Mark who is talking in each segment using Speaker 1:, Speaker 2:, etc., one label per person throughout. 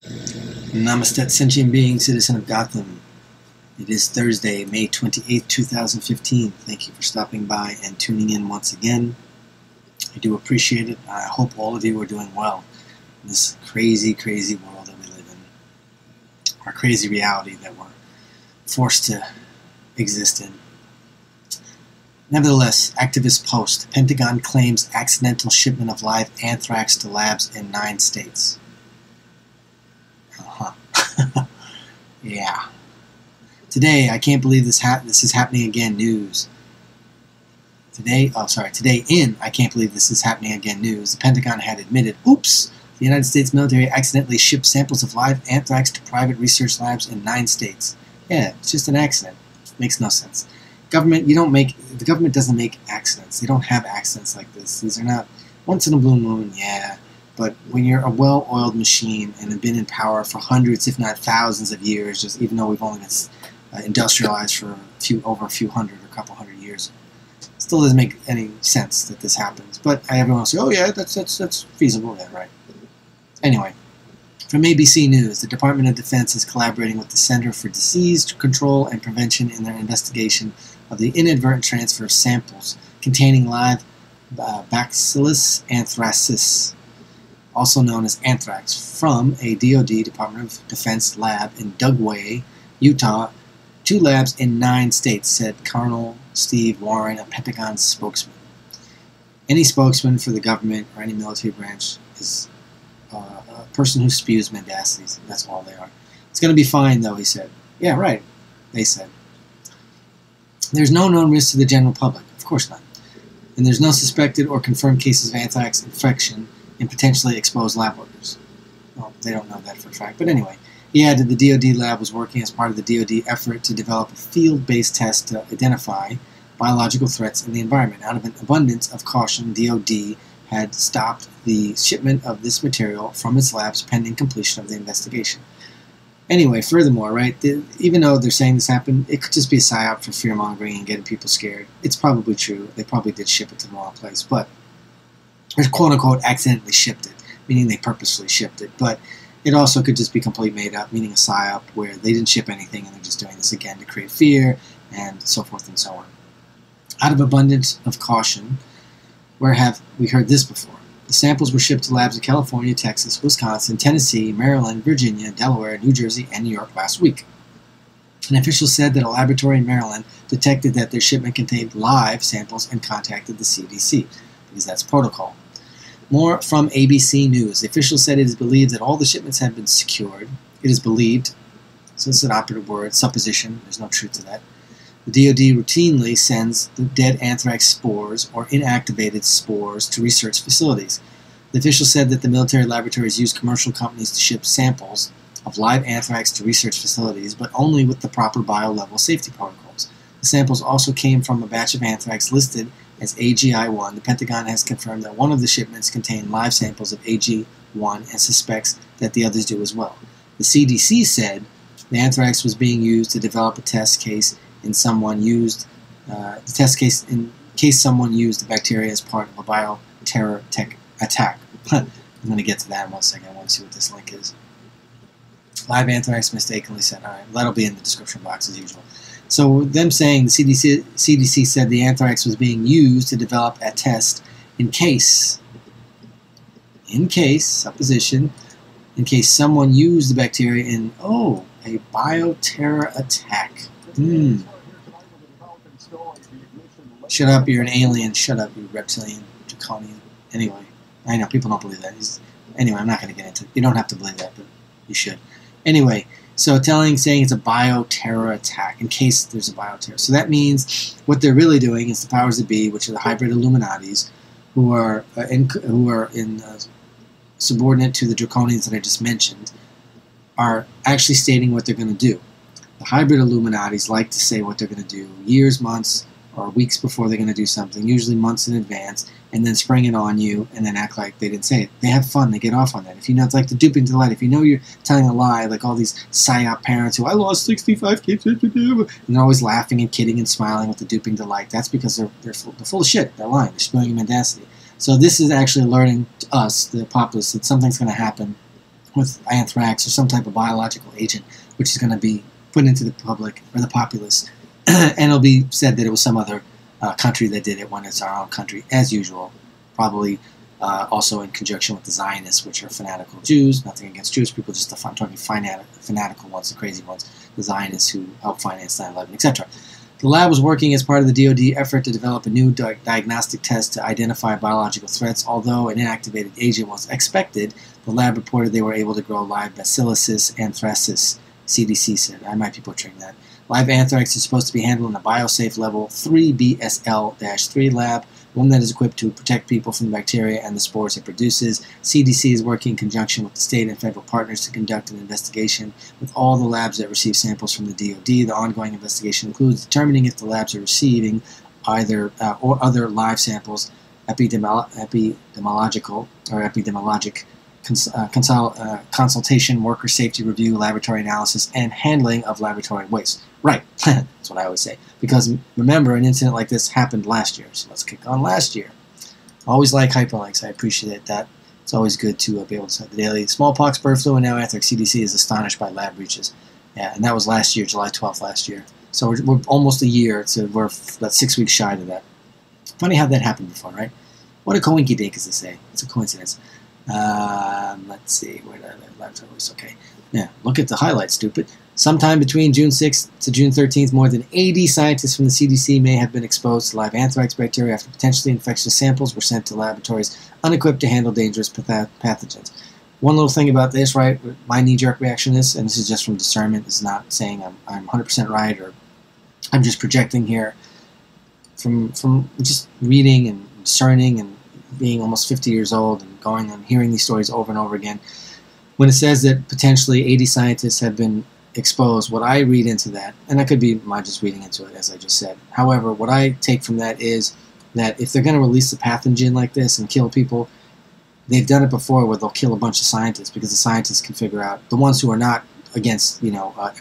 Speaker 1: Namaste, sentient being, citizen of Gotham. It is Thursday, May 28th, 2015. Thank you for stopping by and tuning in once again. I do appreciate it. I hope all of you are doing well in this crazy, crazy world that we live in. Our crazy reality that we're forced to exist in. Nevertheless, activist post. Pentagon claims accidental shipment of live anthrax to labs in 9 states. Yeah. Today, I can't believe this is happening again news. Today in I can't believe this is happening again news. The Pentagon had admitted, oops, the United States military accidentally shipped samples of live anthrax to private research labs in 9 states. Yeah, it's just an accident. Makes no sense. The government doesn't make accidents. They don't have accidents like this. These are not once in a blue moon, yeah. But when you're a well-oiled machine and have been in power for hundreds, if not thousands of years, just even though we've only been industrialized for over a few hundred or a couple hundred years, it still doesn't make any sense that this happens. But everyone will say, "Oh yeah, that's feasible, yeah, right." Anyway, from ABC News, the Department of Defense is collaborating with the Center for Disease Control and Prevention in their investigation of the inadvertent transfer of samples containing live Bacillus anthracis, also known as anthrax, from a DoD, Department of Defense lab in Dugway, Utah, to labs in 9 states, said Colonel Steve Warren, a Pentagon spokesman. Any spokesman for the government or any military branch is a person who spews mendacities. That's all they are. It's going to be fine, though, he said. Yeah, right, they said. There's no known risk to the general public. Of course not. And there's no suspected or confirmed cases of anthrax infection in potentially exposed lab workers. Well, they don't know that for a fact. But anyway, he added the DoD lab was working as part of the DoD effort to develop a field-based test to identify biological threats in the environment. Out of an abundance of caution, DoD had stopped the shipment of this material from its labs pending completion of the investigation. Anyway, furthermore, right, even though they're saying this happened, it could just be a psyop for fear-mongering and getting people scared. It's probably true. They probably did ship it to the wrong place, but or quote-unquote accidentally shipped it, meaning they purposefully shipped it. But it also could just be completely made up, meaning a psyop where they didn't ship anything and they're just doing this again to create fear and so forth and so on. Out of abundance of caution, where have we heard this before? The samples were shipped to labs in California, Texas, Wisconsin, Tennessee, Maryland, Virginia, Delaware, New Jersey, and New York last week. An official said that a laboratory in Maryland detected that their shipment contained live samples and contacted the CDC, because that's protocol. More from ABC News. The official said it is believed that all the shipments have been secured. It is believed, so it's an operative word, supposition, there's no truth to that. The DoD routinely sends the dead anthrax spores or inactivated spores to research facilities. The official said that the military laboratories use commercial companies to ship samples of live anthrax to research facilities, but only with the proper bio-level safety protocols. The samples also came from a batch of anthrax listed as AGI-1. The Pentagon has confirmed that one of the shipments contained live samples of AG-1 and suspects that the others do as well. The CDC said the anthrax was being used to develop a test case in case someone used the bacteria as part of a bioterror attack. I'm going to get to that in 1 second. I want to see what this link is. Live anthrax mistakenly said. All right, that'll be in the description box as usual. So them saying the CDC said the anthrax was being used to develop a test in case, supposition, in case someone used the bacteria in, a bioterror attack. Shut up, you're an alien. Shut up, you reptilian, draconian. Anyway, I know people don't believe that. Anyway, I'm not going to get into it. You don't have to believe that, but you should. Anyway, so saying it's a bioterror attack, in case there's a bioterror. So that means what they're really doing is the powers that be, which are the hybrid Illuminatis, who are subordinate to the draconians that I just mentioned, are actually stating what they're going to do. The hybrid Illuminatis like to say what they're going to do years, months, or weeks before they're going to do something, usually months in advance, and then spring it on you and then act like they didn't say it. They have fun. They get off on that. If you know, it's like the duping delight. If you know you're telling a lie, like all these PSYOP parents who, I lost 65 kids, and they're always laughing and kidding and smiling with the duping delight. That's because they're full of shit. They're lying. They're spewing mendacity. So this is actually alerting to us, the populace, that something's going to happen with anthrax or some type of biological agent, which is going to be put into the public or the populace, and it'll be said that it was some other country that did it when it's our own country, as usual. Probably also in conjunction with the Zionists, which are fanatical Jews. Nothing against Jewish people, just I'm talking fanatical ones, the crazy ones, the Zionists who help finance 9/11, etc. The lab was working as part of the DoD effort to develop a new diagnostic test to identify biological threats. Although an inactivated agent was expected, the lab reported they were able to grow live Bacillus anthracis. CDC said. I might be butchering that. Live anthrax is supposed to be handled in a biosafe level 3 BSL-3 lab, one that is equipped to protect people from the bacteria and the spores it produces. CDC is working in conjunction with the state and federal partners to conduct an investigation with all the labs that receive samples from the DoD. The ongoing investigation includes determining if the labs are receiving either or other live samples, epidemiological or epidemiologic consultation, worker safety review, laboratory analysis, and handling of laboratory waste. Right, that's what I always say. Because remember, an incident like this happened last year, so let's kick on last year. Always like hyperlinks, I appreciate that. It's always good to be able to set the daily. Smallpox, bird flu, and now anthrax. CDC is astonished by lab breaches. Yeah, and that was last year, July 12th last year. So we're almost a year, so we're about 6 weeks shy of that. Funny how that happened before, right? What a coinky dink, as they say. It's a coincidence. Let's see, where did I live? Okay. Yeah, look at the highlight, stupid. Sometime between June 6th to June 13th, more than 80 scientists from the CDC may have been exposed to live anthrax bacteria after potentially infectious samples were sent to laboratories unequipped to handle dangerous pathogens. One little thing about this, right, my knee-jerk reaction is, and this is just from discernment, is not saying I'm 100% right or I'm just projecting here, from just reading and discerning and being almost 50 years old and going and hearing these stories over and over again. When it says that potentially 80 scientists have been exposed, what I read into that, and I could be just reading into it as I just said. However, what I take from that is that if they're going to release a pathogen like this and kill people, they've done it before where they'll kill a bunch of scientists because the scientists can figure out, the ones who are not against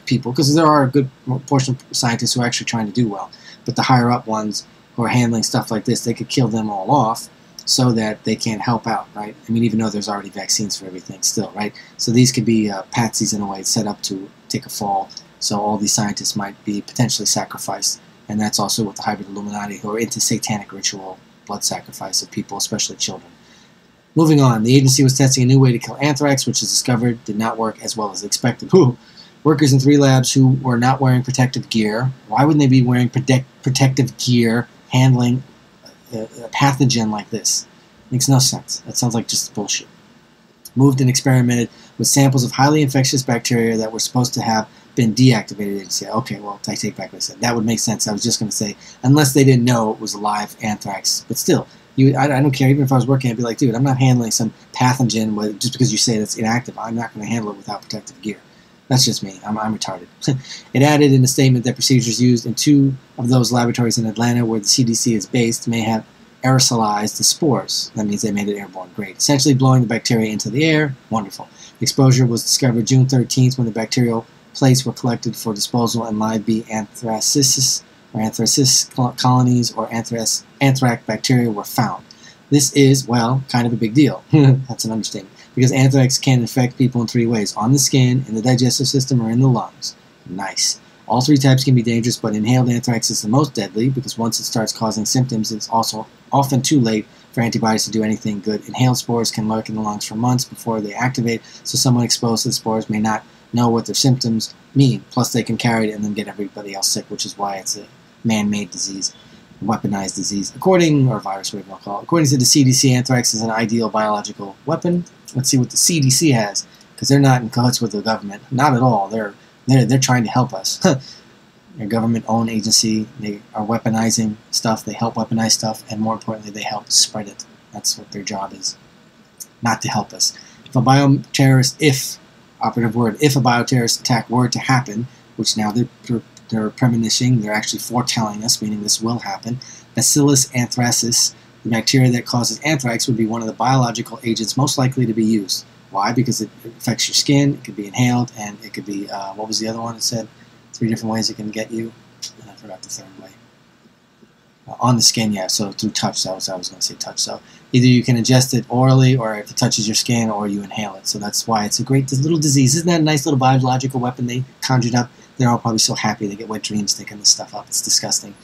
Speaker 1: people, because there are a good portion of scientists who are actually trying to do well, but the higher up ones who are handling stuff like this, they could kill them all off so that they can't help out, right? I mean, even though there's already vaccines for everything still, right? So these could be patsies in a way, set up to take a fall, so all these scientists might be potentially sacrificed. And that's also with the hybrid Illuminati, who are into satanic ritual, blood sacrifice of people, especially children. Moving on, the agency was testing a new way to kill anthrax, which is discovered did not work as well as expected. Workers in 3 labs who were not wearing protective gear. Why wouldn't they be wearing protective gear handling a pathogen like this? Makes no sense. That sounds like just bullshit. Moved and experimented with samples of highly infectious bacteria that were supposed to have been deactivated. And say, okay, well, I take back what I said. That would make sense. I was just going to say, unless they didn't know it was live anthrax. But still, I don't care. Even if I was working, I'd be like, dude, I'm not handling some pathogen just because you say it's inactive. I'm not going to handle it without protective gear. That's just me. I'm retarded. It added in the statement that procedures used in 2 of those laboratories in Atlanta, where the CDC is based, may have aerosolized the spores. That means they made it airborne. Great. Essentially blowing the bacteria into the air. Wonderful. The exposure was discovered June 13th when the bacterial plates were collected for disposal in live B anthracis colonies or anthrax bacteria were found. This is, well, kind of a big deal. That's an understatement. Because anthrax can infect people in 3 ways: on the skin, in the digestive system, or in the lungs. Nice. All 3 types can be dangerous, but inhaled anthrax is the most deadly because once it starts causing symptoms, it's also often too late for antibodies to do anything good. Inhaled spores can lurk in the lungs for months before they activate, so someone exposed to the spores may not know what their symptoms mean. Plus, they can carry it and then get everybody else sick, which is why it's a man-made disease, a weaponized disease. Or virus, whatever you call it. According to the CDC, anthrax is an ideal biological weapon. Let's see what the CDC has, because they're not in cahoots with the government. Not at all. They're trying to help us. They're a government-owned agency. They are weaponizing stuff. They help weaponize stuff, and more importantly, they help spread it. That's what their job is, not to help us. If a bioterrorist, operative word, if a bioterrorist attack were to happen, which now they're premonishing, they're actually foretelling us, meaning this will happen, Bacillus anthracis, the bacteria that causes anthrax, would be one of the biological agents most likely to be used. Why? Because it affects your skin, it could be inhaled, and it could be, what was the other one it said? 3 different ways it can get you. And I forgot the 3rd way. On the skin, yeah, so through touch, that was I was going to say touch. So either you can ingest it orally, or if it touches your skin, or you inhale it. So that's why it's a great little disease. Isn't that a nice little biological weapon they conjured up? They're all probably so happy they get wet dreams thinking this stuff up. It's disgusting.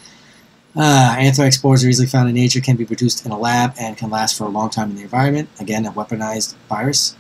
Speaker 1: Anthrax spores are easily found in nature, can be produced in a lab, and can last for a long time in the environment. Again, a weaponized virus,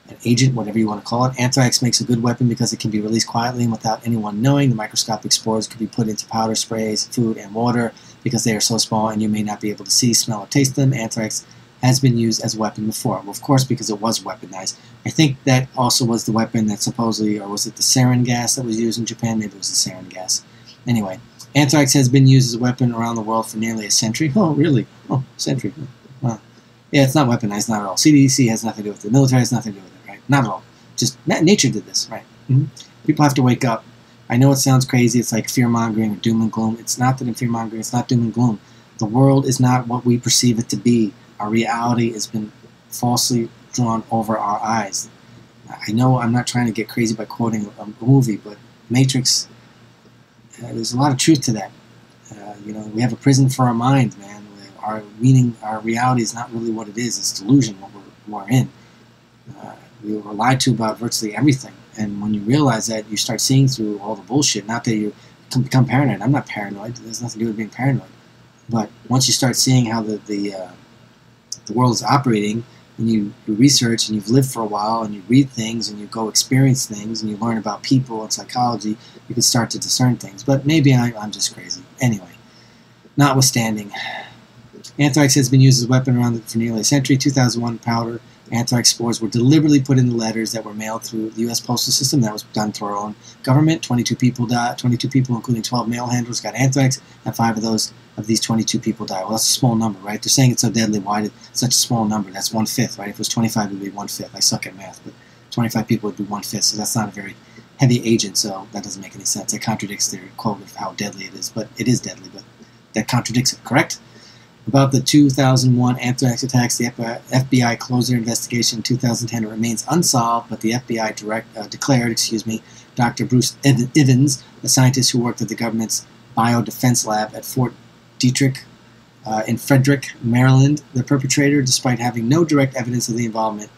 Speaker 1: an agent, whatever you want to call it. Anthrax makes a good weapon because it can be released quietly and without anyone knowing. The microscopic spores could be put into powder, sprays, food, and water because they are so small and you may not be able to see, smell, or taste them. Anthrax has been used as a weapon before. Well, of course, because it was weaponized. I think that also was the weapon that supposedly, or was it the sarin gas that was used in Japan? Maybe it was the sarin gas. Anyway, anthrax has been used as a weapon around the world for nearly a century. Oh, really? Oh, century. Wow. Yeah, it's not weaponized, not at all. CDC has nothing to do with it. The military has nothing to do with it, right? Not at all. Just nature did this, right? People have to wake up. I know it sounds crazy. It's like fear-mongering or doom and gloom. It's not that I'm fear-mongering. It's not doom and gloom. The world is not what we perceive it to be. Our reality has been falsely drawn over our eyes. I know I'm not trying to get crazy by quoting a movie, but Matrix, there's a lot of truth to that. You know, we have a prison for our minds, man. Our reality is not really what it is. It's delusion, what we're in. We were lied to about virtually everything. And when you realize that, you start seeing through all the bullshit. Not that you become paranoid. I'm not paranoid. There's nothing to do with being paranoid. But once you start seeing how the world is operating, and you research and you've lived for a while and you read things and you go experience things and you learn about people and psychology, you can start to discern things. But maybe I'm just crazy. Anyway, notwithstanding, anthrax has been used as a weapon around for nearly a century. 2001 powder anthrax spores were deliberately put in the letters that were mailed through the U.S. postal system. That was done through our own government. 22 people died. 22 people, including 12 mail handlers, got anthrax, and 5 of these 22 people died. Well, that's a small number, right? They're saying it's so deadly. Why did such a small number? That's 1/5, right? If it was 25, it would be 1/5. I suck at math, but 25 people would be 1/5, so that's not a very heavy agent, so that doesn't make any sense. It contradicts their quote of how deadly it is, but it is deadly, but that contradicts it, correct? About the 2001 anthrax attacks, the FBI closed their investigation in 2010. It remains unsolved, but the FBI declared, Dr. Bruce Evans, a scientist who worked at the government's biodefense lab at Fort Detrick in Frederick, Maryland, the perpetrator, despite having no direct evidence of the involvement.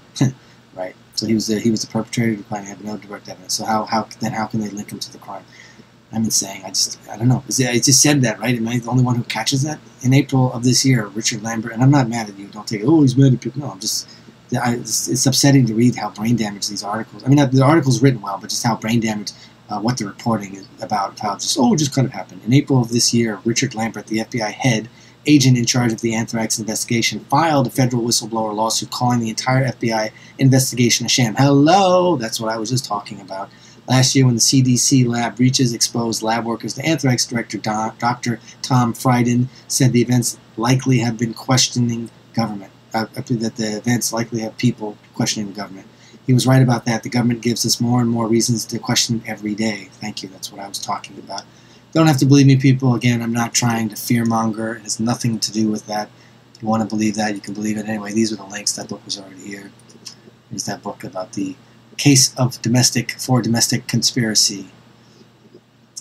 Speaker 1: Right. So he was the perpetrator, despite having no direct evidence. So how can they link him to the crime? I'm insane. I don't know. I just said that, right? Am I the only one who catches that? In April of this year, Richard Lambert, and I'm not mad at you. Don't take it, oh, he's mad at people. No, it's upsetting to read how brain damaged these articles. I mean, the article's written well, but just how brain damaged what they're reporting is about, how it just could have happened. In April of this year, Richard Lambert, the FBI head agent in charge of the anthrax investigation, filed a federal whistleblower lawsuit calling the entire FBI investigation a sham. Hello! That's what I was just talking about. Last year, when the CDC lab breaches exposed lab workers to anthrax, Director Dr. Tom Frieden said the events likely have been questioning government. That the events likely have people questioning the government. He was right about that. The government gives us more and more reasons to question every day. Thank you. That's what I was talking about. Don't have to believe me, people. Again, I'm not trying to fearmonger. It has nothing to do with that. If you want to believe that, you can believe it. Anyway, these are the links. That book was already here. There's that book about the case of domestic conspiracy.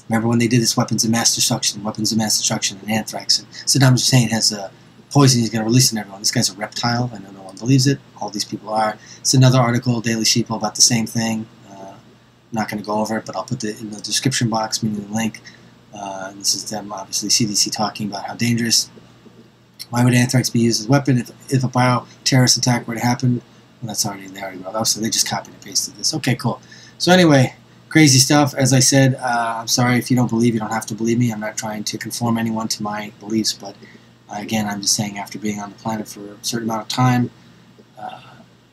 Speaker 1: Remember when they did this weapons of mass destruction and anthrax, and Saddam Hussein has a poison he's going to release on everyone. This guy's a reptile. I know no one believes it. All these people are. It's another article, Daily Sheeple, about the same thing. I'm not going to go over it, but I'll put it in the description box, meaning the link. This is them, obviously, CDC talking about how dangerous. Why would anthrax be used as a weapon if a bioterrorist attack were to happen? Well, that's already wrote. Oh, so they just copied and pasted this. Okay, cool. So anyway, crazy stuff. As I said, I'm sorry if you don't believe. You don't have to believe me. I'm not trying to conform anyone to my beliefs, but again, I'm just saying after being on the planet for a certain amount of time,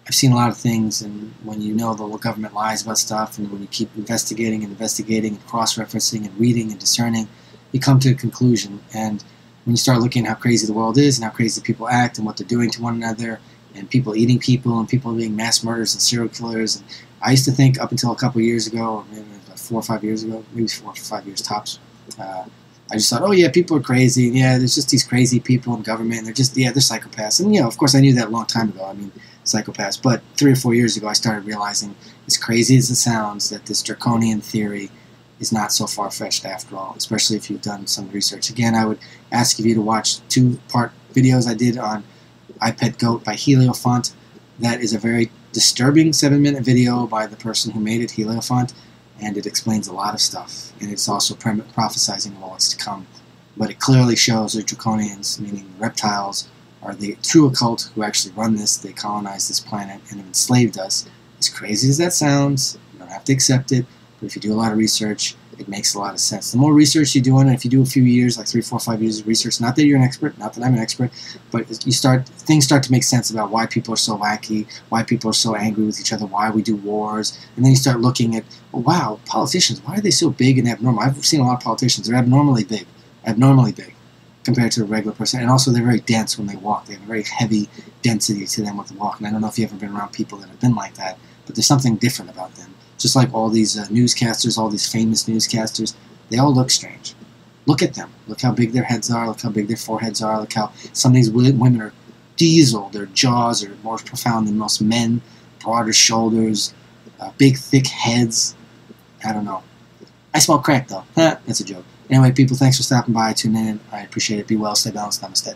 Speaker 1: I've seen a lot of things, and when you know the government lies about stuff, and when you keep investigating and cross-referencing and reading and discerning, you come to a conclusion. And when you start looking at how crazy the world is and how crazy people act and what they're doing to one another, and people eating people and people being mass murderers and serial killers, and I used to think up until a couple of years ago, or maybe about 4 or 5 years ago, maybe 4 or 5 years tops, I just thought, oh yeah, people are crazy, and yeah, there's just these crazy people in government, and they're psychopaths. And of course I knew that a long time ago, psychopaths. But 3 or 4 years ago I started realizing, as crazy as it sounds, that this draconian theory is not so far-fetched after all, especially if you've done some research. Again, I would ask you to watch 2-part videos I did on iPet Goat by Heliofont. That is a very disturbing 7-minute video by the person who made it, Heliofont, and it explains a lot of stuff. And it's also prophesizing of what's to come. But it clearly shows the Draconians, meaning reptiles, are the true occult who actually run this. They colonized this planet and have enslaved us. As crazy as that sounds, you don't have to accept it, but if you do a lot of research, it makes a lot of sense. The more research you do on it, if you do a few years, like 3, 4, 5 years of research, not that you're an expert, not that I'm an expert, but things start to make sense about why people are so wacky, why people are so angry with each other, why we do wars, and then you start looking at, oh, wow, politicians, why are they so big and abnormal? I've seen a lot of politicians, they're abnormally big compared to a regular person, and also they're very dense when they walk. They have a very heavy density to them with the walk, and I don't know if you've ever been around people that have been like that, but there's something different about them. Just like all these newscasters, all these famous newscasters, they all look strange. Look at them. Look how big their heads are. Look how big their foreheads are. Look how some of these women are diesel. Their jaws are more profound than most men. Broader shoulders, big, thick heads. I don't know. I smell crack, though. That's a joke. Anyway, people, thanks for stopping by, tuning in. I appreciate it. Be well, stay balanced, namaste.